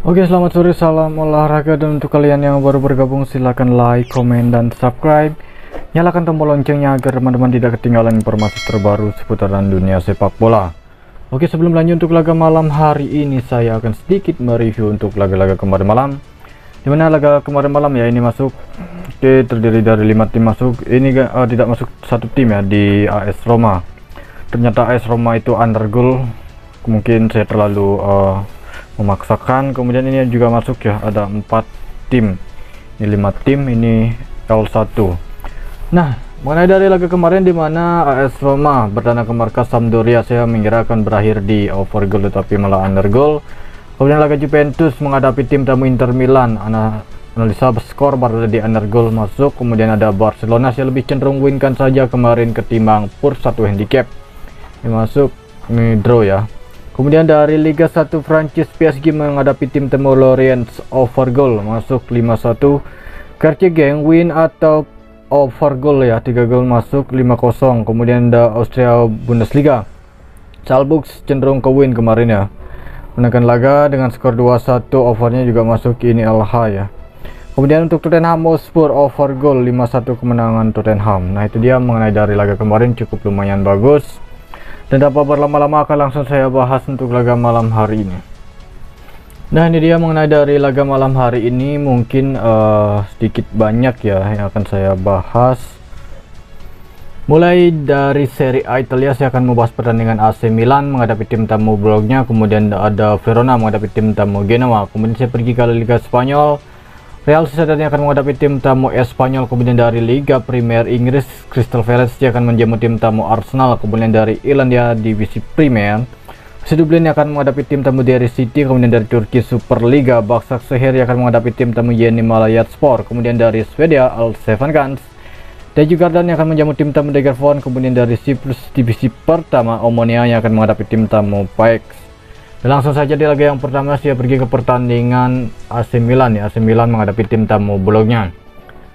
Oke, selamat sore, salam olahraga, dan untuk kalian yang baru bergabung silahkan like, komen, dan subscribe. Nyalakan tombol loncengnya agar teman-teman tidak ketinggalan informasi terbaru seputaran dunia sepak bola. Oke, sebelum lanjut untuk laga malam hari ini, saya akan sedikit mereview untuk laga-laga kemarin malam. Dimana laga kemarin malam ya, ini masuk, oke, terdiri dari 5 tim masuk. Ini tidak masuk satu tim ya, di AS Roma. Ternyata AS Roma itu undergoal. Mungkin saya terlalu memaksakan. Kemudian ini juga masuk ya, ada 4 tim, ini 5 tim, ini L1. Nah, mengenai dari laga kemarin di mana AS Roma bertandang ke markas Sampdoria, saya mengira akan berakhir di over goal tetapi malah under goal. Kemudian laga Juventus menghadapi tim tamu Inter Milan, analisa skor berada di under goal masuk. Kemudian ada Barcelona, saya lebih cenderung winkan saja kemarin ketimbang pur 1 handicap, ini masuk, ini draw ya. Kemudian dari Liga 1 Prancis, PSG menghadapi tim tamu Lorient, over goal masuk 5-1. Kercegen win atau over goal ya, 3 gol masuk 5-0. Kemudian ada Austria Bundesliga, Salzburg cenderung ke win kemarin ya, menangkan laga dengan skor 2-1, overnya juga masuk, ini LH ya. Kemudian untuk Tottenham Hotspur, over goal 5-1 kemenangan Tottenham. Nah, itu dia mengenai dari laga kemarin, cukup lumayan bagus. Dan tanpa berlama-lama akan langsung saya bahas untuk laga malam hari ini. Nah, ini dia mengenai dari laga malam hari ini, mungkin sedikit banyak ya yang akan saya bahas. Mulai dari Serie A Italia, saya akan membahas pertandingan AC Milan menghadapi tim tamu Bologna. Kemudian ada Verona menghadapi tim tamu Genoa. Kemudian saya pergi ke Liga Spanyol, Real Sociedad akan menghadapi tim tamu Espanyol. Kemudian dari Liga Premier Inggris, Crystal Palace akan menjamu tim tamu Arsenal. Kemudian dari Irlandia Divisi Premier, FC Dublin akan menghadapi tim tamu dari City. Kemudian dari Turki Superliga, Başakşehir akan menghadapi tim tamu Yeni Malatyaspor. Kemudian dari Swedia, Allsvenskan, Djurgården akan menjamu tim tamu Degerfond. Kemudian dari Siprus Divisi Pertama, Omonia yang akan menghadapi tim tamu PAOK. Dan langsung saja di laga yang pertama, saya pergi ke pertandingan AC Milan ya. AC Milan menghadapi tim tamu Bologna.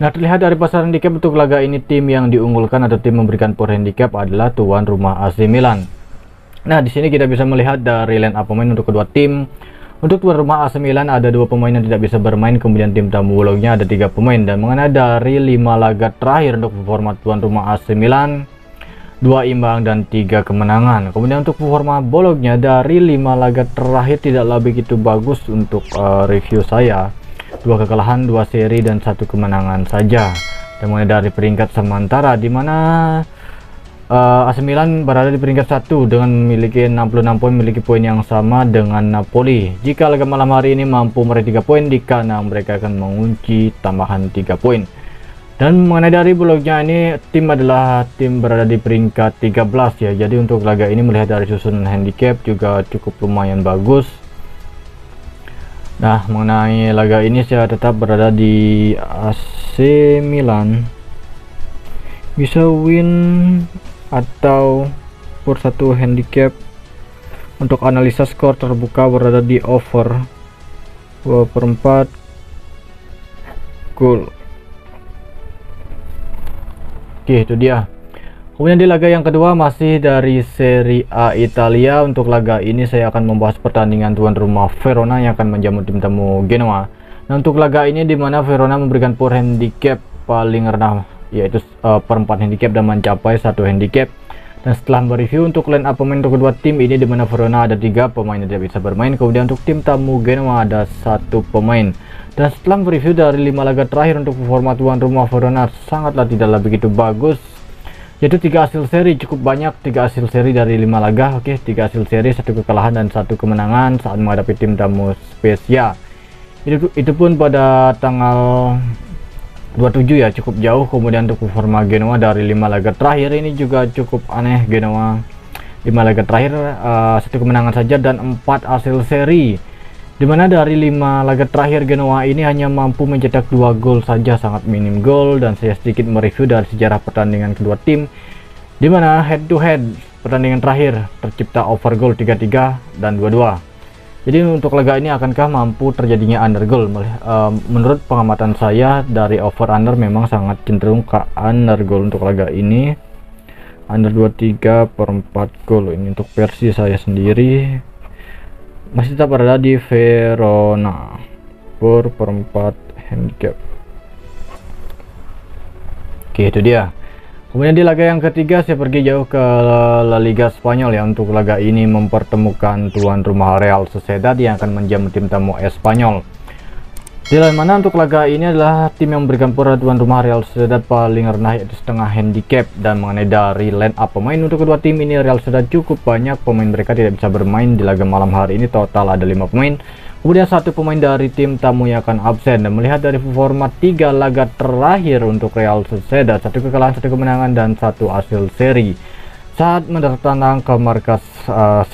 Nah, terlihat dari pasar handicap untuk laga ini, tim yang diunggulkan atau tim memberikan power handicap adalah tuan rumah AC Milan. Nah, di sini kita bisa melihat dari line up pemain untuk kedua tim. Untuk tuan rumah AC Milan ada 2 pemain yang tidak bisa bermain, kemudian tim tamu Bologna ada 3 pemain. Dan mengenai dari 5 laga terakhir untuk performa tuan rumah AC Milan, 2 imbang dan 3 kemenangan. Kemudian untuk performa Bologna dari 5 laga terakhir tidaklah begitu bagus untuk review saya. 2 kekalahan, 2 seri, dan 1 kemenangan saja. Dan mengenai dari peringkat sementara, di mana AC Milan berada di peringkat 1 dengan memiliki 66 poin, memiliki poin yang sama dengan Napoli. Jika laga malam hari ini mampu meraih 3 poin, di kanan mereka akan mengunci tambahan 3 poin. Dan mengenai dari Bologna ini, tim adalah tim berada di peringkat 13 ya. Jadi untuk laga ini melihat dari susunan handicap juga cukup lumayan bagus. Nah, mengenai laga ini saya tetap berada di AC Milan bisa win atau per 1 handicap. Untuk analisa skor terbuka berada di over 2/4 gol. Oke, itu dia. Kemudian di laga yang kedua masih dari Serie A Italia. Untuk laga ini saya akan membahas pertandingan tuan rumah Verona yang akan menjamu tim tamu Genoa. Nah, untuk laga ini di mana Verona memberikan power handicap paling rendah, yaitu per 4 handicap dan mencapai 1 handicap. Dan setelah mereview untuk line up pemain untuk kedua tim ini, di mana Verona ada 3 pemain yang tidak bisa bermain, kemudian untuk tim tamu Genoa ada 1 pemain. Dan setelah mereview dari 5 laga terakhir untuk performa tuan rumah Verona sangatlah tidaklah begitu bagus, yaitu 3 hasil seri, cukup banyak 3 hasil seri dari 5 laga. Oke, 3 hasil seri, 1 kekalahan dan 1 kemenangan saat menghadapi tim tamu Spezia. Itu pun pada tanggal 27 ya, cukup jauh. Kemudian untuk performa Genoa dari 5 laga terakhir ini juga cukup aneh. Genoa 5 laga terakhir 1 kemenangan saja dan 4 hasil seri, dimana dari 5 laga terakhir Genoa ini hanya mampu mencetak 2 gol saja, sangat minim gol. Dan saya sedikit mereview dari sejarah pertandingan kedua tim, dimana head to head pertandingan terakhir tercipta over goal 3-3 dan 2-2. Jadi untuk laga ini akankah mampu terjadinya under goal? Menurut pengamatan saya dari over under memang sangat cenderung ke under goal untuk laga ini. Under 23/4 gol ini untuk versi saya sendiri. masih tetap berada di Verona perempat handicap. Oke, itu dia. Kemudian di laga yang ketiga saya pergi jauh ke La Liga Spanyol ya. Untuk laga ini mempertemukan tuan rumah Real Sociedad yang akan menjamu tim tamu Espanyol. Di lain mana untuk laga ini adalah tim yang memberikan pura tuan rumah Real Sociedad paling rendah yaitu setengah handicap. Dan mengenai dari line up pemain untuk kedua tim ini, Real Sociedad cukup banyak pemain mereka tidak bisa bermain di laga malam hari ini, total ada 5 pemain. Kemudian satu pemain dari tim tamu yang akan absen. Dan melihat dari format 3 laga terakhir untuk Real Sociedad, 1 kekalahan, 1 kemenangan dan 1 hasil seri saat mendatangkan ke markas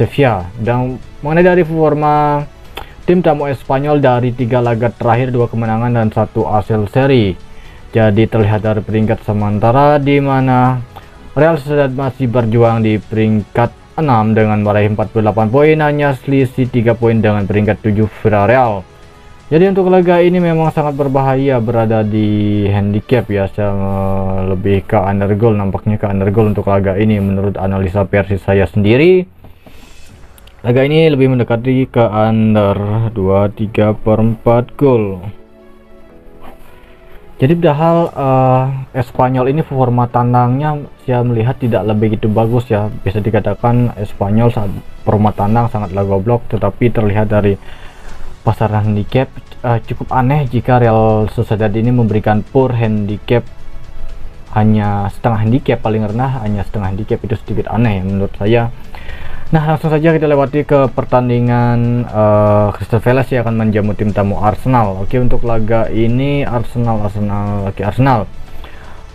Sevilla. Dan mengenai dari forma tim tamu Espanyol, dari 3 laga terakhir 2 kemenangan dan 1 hasil seri. Jadi terlihat dari peringkat sementara di mana Real Sociedad masih berjuang di peringkat 6 dengan meraih 48 poin, hanya selisih 3 poin dengan peringkat 7 Villarreal. Jadi untuk laga ini memang sangat berbahaya berada di handicap ya. Saya lebih ke undergoal, nampaknya ke undergoal untuk laga ini menurut analisa versi saya sendiri. Laga ini lebih mendekati ke under 2,3/4 gol. Jadi padahal Espanyol ini format tandangnya saya melihat tidak lebih gitu bagus ya. Bisa dikatakan Espanyol saat format tandang sangatlah goblok, tetapi terlihat dari pasaran handicap cukup aneh jika Real Sociedad ini memberikan poor handicap hanya setengah handicap, paling rendah hanya setengah handicap. Itu sedikit aneh menurut saya. Nah, langsung saja kita lewati ke pertandingan Crystal Palace yang akan menjamu tim tamu Arsenal. Oke, untuk laga ini Arsenal.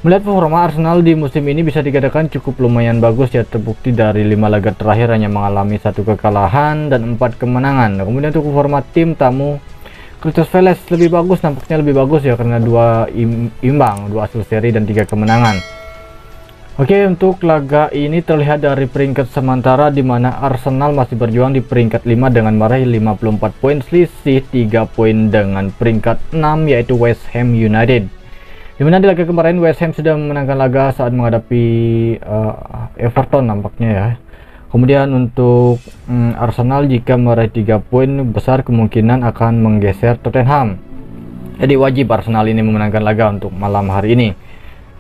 Melihat performa Arsenal di musim ini bisa dikatakan cukup lumayan bagus ya, terbukti dari 5 laga terakhir hanya mengalami 1 kekalahan dan 4 kemenangan. Kemudian untuk performa tim tamu Crystal Palace lebih bagus, nampaknya lebih bagus ya karena 2 imbang, 2 hasil seri dan 3 kemenangan. Oke, untuk laga ini terlihat dari peringkat sementara di mana Arsenal masih berjuang di peringkat 5 dengan meraih 54 poin, selisih 3 poin dengan peringkat 6 yaitu West Ham United. Di mana di laga kemarin West Ham sudah memenangkan laga saat menghadapi Everton nampaknya ya. Kemudian untuk Arsenal jika meraih 3 poin besar kemungkinan akan menggeser Tottenham. Jadi wajib Arsenal ini memenangkan laga untuk malam hari ini.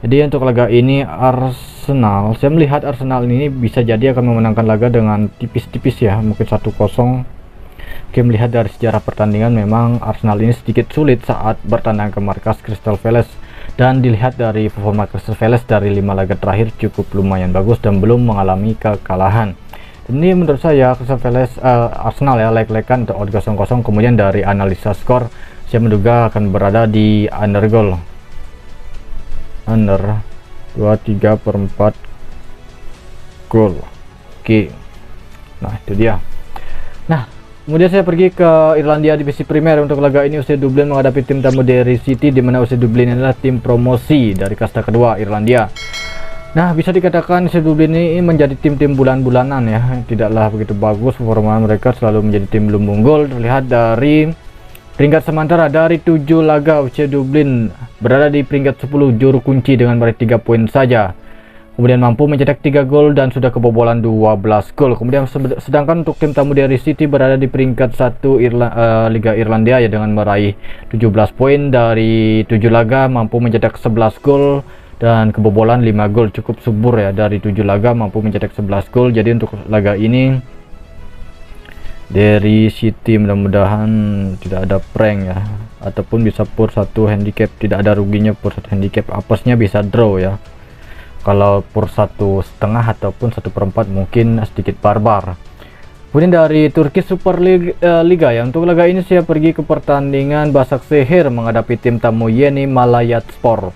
Jadi untuk laga ini Arsenal, saya melihat Arsenal ini bisa jadi akan memenangkan laga dengan tipis-tipis ya, mungkin 1-0. Oke, melihat dari sejarah pertandingan memang Arsenal ini sedikit sulit saat bertandang ke markas Crystal Palace. Dan dilihat dari performa Crystal Palace dari 5 laga terakhir cukup lumayan bagus dan belum mengalami kekalahan. Dan ini menurut saya Crystal Palace Arsenal ya leg-legan untuk 0-0. Kemudian dari analisa skor saya menduga akan berada di undergoal. Under 2,3/4 gol. Oke, nah itu dia. Nah, kemudian saya pergi ke Irlandia divisi Premier. Untuk laga ini FC Dublin menghadapi tim tamu Derry City, di mana FC Dublin adalah tim promosi dari kasta kedua Irlandia. Nah, bisa dikatakan FC Dublin ini menjadi tim-tim bulan-bulanan ya, tidaklah begitu bagus performa mereka, selalu menjadi tim belum unggul. Terlihat dari peringkat sementara dari 7 laga FC Dublin berada di peringkat 10 juru kunci dengan meraih 3 poin saja. Kemudian mampu mencetak 3 gol dan sudah kebobolan 12 gol. Kemudian sedangkan untuk tim tamu Derry City berada di peringkat 1 Liga Irlandia ya dengan meraih 17 poin dari 7 laga, mampu mencetak 11 gol dan kebobolan 5 gol. Cukup subur ya, dari 7 laga mampu mencetak 11 gol. Jadi untuk laga ini Derry City mudah-mudahan tidak ada prank ya, ataupun bisa pur 1 handicap, tidak ada ruginya pur 1 handicap, apesnya bisa draw ya. Kalau pur 1,5 ataupun 1/4 mungkin sedikit barbar. Kemudian dari Turki Super Liga ya, untuk laga ini saya pergi ke pertandingan Başakşehir menghadapi tim tamu Yeni Malatyaspor.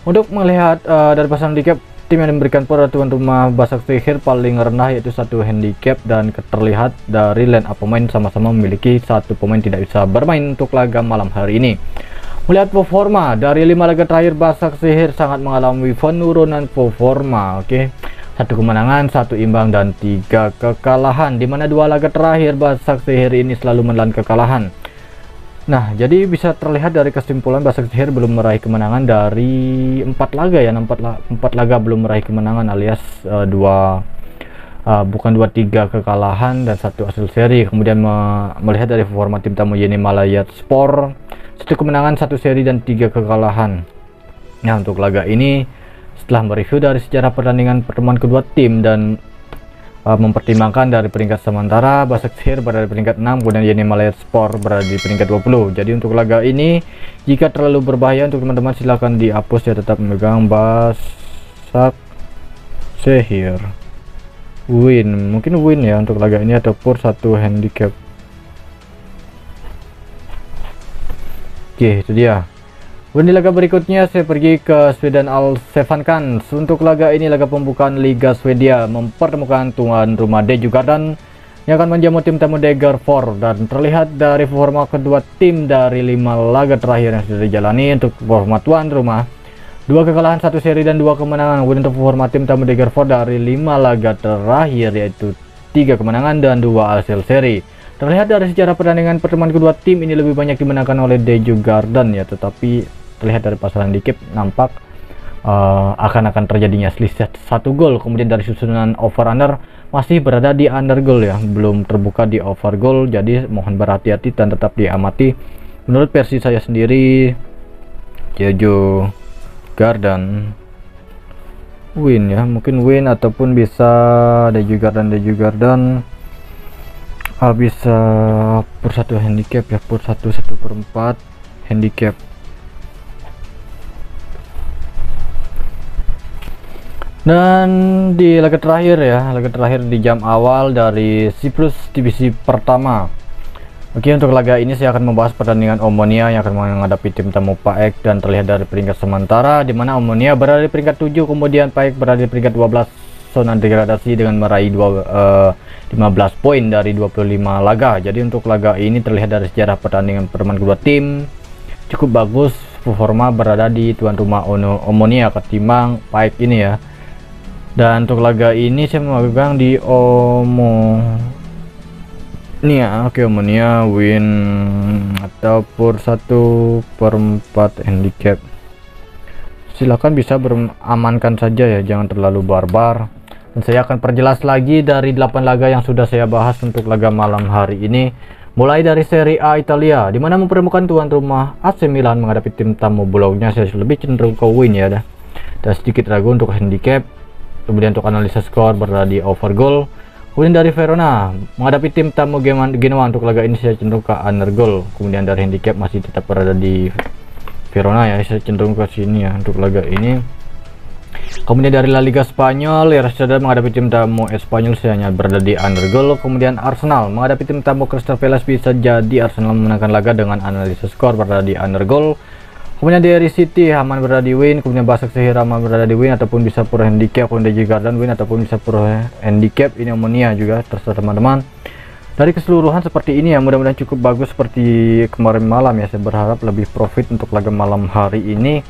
Untuk melihat dari pasangan handicap, tim yang memberikan pura tuan rumah Başakşehir paling rendah yaitu 1 handicap, dan terlihat dari line up pemain sama-sama memiliki 1 pemain tidak bisa bermain untuk laga malam hari ini. Melihat performa dari 5 laga terakhir, Başakşehir sangat mengalami penurunan performa. Oke, 1 kemenangan, 1 imbang dan 3 kekalahan, di mana 2 laga terakhir Başakşehir ini selalu menelan kekalahan. Nah, jadi bisa terlihat dari kesimpulan Başakşehir belum meraih kemenangan dari 4 laga ya, 4 laga belum meraih kemenangan, alias 2 bukan 2-3 kekalahan dan 1 hasil seri. Kemudian melihat dari performa tim tamu Yeni Malatyaspor, 1 kemenangan, 1 seri dan 3 kekalahan. Nah, untuk laga ini setelah mereview dari sejarah pertandingan pertemuan kedua tim dan mempertimbangkan dari peringkat sementara, Başakşehir berada di peringkat 6, kemudian Yeni Malatyaspor berada di peringkat 20. Jadi untuk laga ini jika terlalu berbahaya untuk teman-teman silahkan dihapus ya, tetap memegang Başakşehir win, mungkin win ya untuk laga ini ataupun 1 handicap. Oke, itu dia. Di laga berikutnya saya pergi ke Sweden Allsvenskan. Untuk laga ini laga pembukaan Liga Swedia mempertemukan tuan rumah Djurgården yang akan menjamu tim tamu Degerford, dan terlihat dari performa kedua tim dari 5 laga terakhir yang sudah dijalani. Untuk performa tuan rumah 2 kekalahan, 1 seri dan 2 kemenangan. Untuk performa tim tamu Degerford dari 5 laga terakhir yaitu 3 kemenangan dan 2 hasil seri. Terlihat dari sejarah pertandingan pertemuan kedua tim ini lebih banyak dimenangkan oleh Djurgården ya, tetapi terlihat dari pasaran dikip nampak akan terjadinya selisih 1 gol. Kemudian dari susunan over under masih berada di under goal ya, belum terbuka di over goal, jadi mohon berhati-hati dan tetap diamati. Menurut versi saya sendiri Djurgården win ya, mungkin win ataupun bisa Djurgården bisa per 1 handicap ya, per 1/4 handicap. Dan di laga terakhir ya, laga terakhir di jam awal dari Siprus divisi pertama. Oke, untuk laga ini saya akan membahas pertandingan Omonia yang akan menghadapi tim tamu PAEK, dan terlihat dari peringkat sementara di mana Omonia berada di peringkat 7, kemudian PAEK berada di peringkat 12 zona degradasi dengan meraih 15 poin dari 25 laga. Jadi untuk laga ini terlihat dari sejarah pertandingan pertemuan kedua tim cukup bagus, performa berada di tuan rumah Omonia ketimbang PAEK ini ya. Dan untuk laga ini saya memegang di Omonia. Oke, Omonia win ataupun 1/4 handicap. Silakan bisa beramankan saja ya, jangan terlalu barbar. Dan saya akan perjelas lagi dari 8 laga yang sudah saya bahas untuk laga malam hari ini. Mulai dari Serie A Italia, dimana mempertemukan tuan rumah AC Milan menghadapi tim tamu Bologna. Saya lebih cenderung ke win ya, dan sedikit ragu untuk handicap. Kemudian untuk analisa skor berada di over goal. Kemudian dari Verona menghadapi tim tamu Genoa, untuk laga ini saya cenderung ke under goal. Kemudian dari handicap masih tetap berada di Verona ya, saya cenderung ke sini ya untuk laga ini. Kemudian dari La Liga Spanyol, Real Sociedad menghadapi tim tamu Espanyol, saya hanya berada di under goal. Kemudian Arsenal menghadapi tim tamu Crystal Palace, bisa jadi Arsenal memenangkan laga dengan analisa skor berada di under goal. Kemudian dari City aman berada di win, kemudian Başakşehir aman berada di win ataupun bisa pura handicap, kemudian Djurgården win ataupun bisa pura handicap. Ini Omonia juga terserah teman-teman. Dari keseluruhan seperti ini ya, mudah-mudahan cukup bagus seperti kemarin malam ya. Saya berharap lebih profit untuk laga malam hari ini,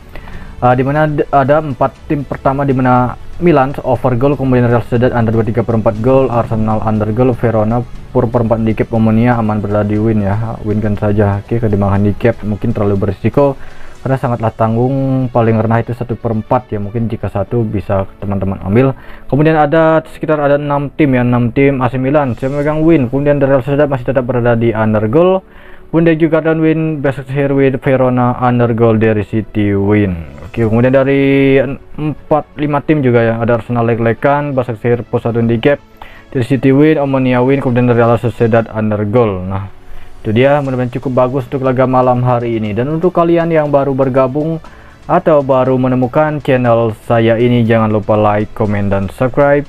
dimana ada 4 tim pertama, dimana Milan over goal, kemudian Real Sociedad under 2/3/4 goal, Arsenal under goal, Verona per 4 handicap, Omonia aman berada di win ya, win kan saja. Oke, ketimbang handicap mungkin terlalu berisiko karena sangatlah tanggung, paling rendah itu 1/4 ya, mungkin jika 1 bisa teman-teman ambil. Kemudian ada sekitar 6 tim ya, 6 tim AC Milan saya memegang win, kemudian dari Real Sociedad masih tetap berada di under goal, kemudian juga dan win, Başakşehir win, Verona under goal, dari City win. Oke, kemudian dari 4-5 tim juga ya, ada Arsenal leg-legan, Başakşehir plus 1 handicap, dari City win, Omonia win, kemudian dari Real Sociedad under goal. Nah itu dia, mudah-mudahan cukup bagus untuk laga malam hari ini. Dan untuk kalian yang baru bergabung atau baru menemukan channel saya ini, jangan lupa like, komen, dan subscribe.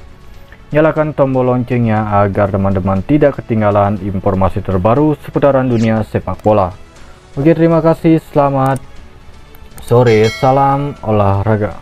Nyalakan tombol loncengnya agar teman-teman tidak ketinggalan informasi terbaru seputaran dunia sepak bola. Oke, terima kasih, selamat sore, salam olahraga.